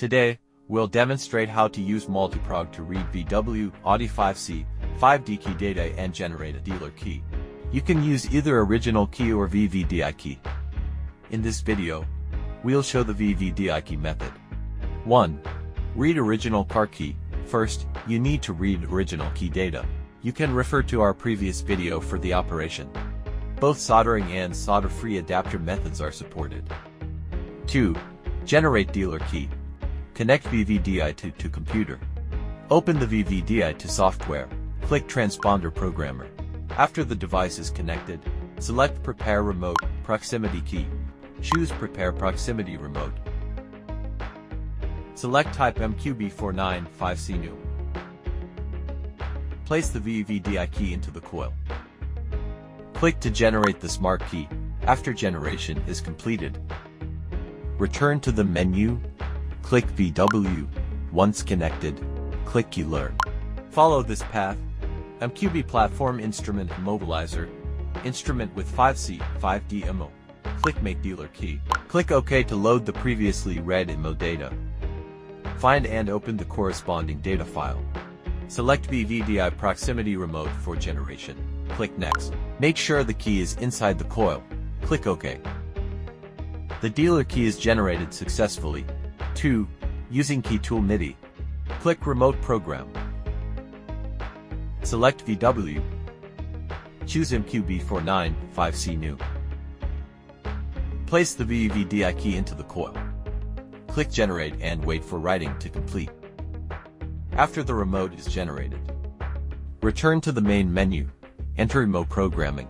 Today, we'll demonstrate how to use Multi-Prog to read VW Audi 5C, 5D key data and generate a dealer key. You can use either original key or VVDI key. In this video, we'll show the VVDI key method. 1. Read original car key. First, you need to read original key data. You can refer to our previous video for the operation. Both soldering and solder-free adapter methods are supported. 2. Generate dealer key. Connect VVDI2 to computer. Open the VVDI2 software. Click Transponder Programmer. After the device is connected, select Prepare Remote Proximity Key. Choose Prepare Proximity Remote. Select Type MQB495C New. Place the VVDI key into the coil. Click to generate the smart key. After generation is completed, return to the menu. Click VW. Once connected, click Key Learn. Follow this path. MQB Platform Instrument Immobilizer. Instrument with 5C, 5D IMMO. Click Make Dealer Key. Click OK to load the previously read IMMO data. Find and open the corresponding data file. Select VVDI Proximity Remote for generation. Click Next. Make sure the key is inside the coil. Click OK. The dealer key is generated successfully. 2. Using Key Tool MIDI. Click Remote Program. Select VW. Choose MQB495C New. Place the VVDI key into the coil. Click Generate and wait for writing to complete. After the remote is generated, return to the main menu. Enter Remote Programming.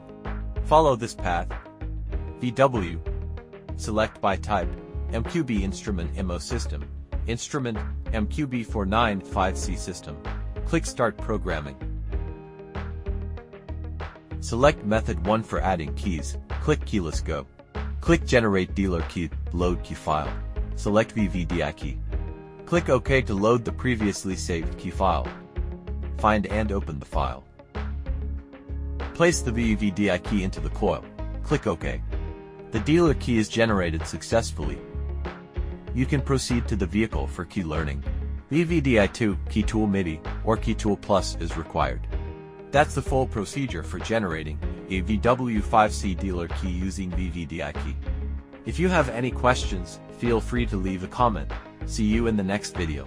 Follow this path. VW. Select by type, MQB Instrument IMMO System. Instrument, MQB495C System. Click Start Programming. Select Method 1 for adding keys. Click Keyless Go. Click Generate Dealer Key. Load key file. Select VVDI key. Click OK to load the previously saved key file. Find and open the file. Place the VVDI key into the coil. Click OK. The dealer key is generated successfully. You can proceed to the vehicle for key learning. VVDI2, Key Tool MIDI, or Key Tool Plus is required. That's the full procedure for generating a VW5C dealer key using VVDI key. If you have any questions, feel free to leave a comment. See you in the next video.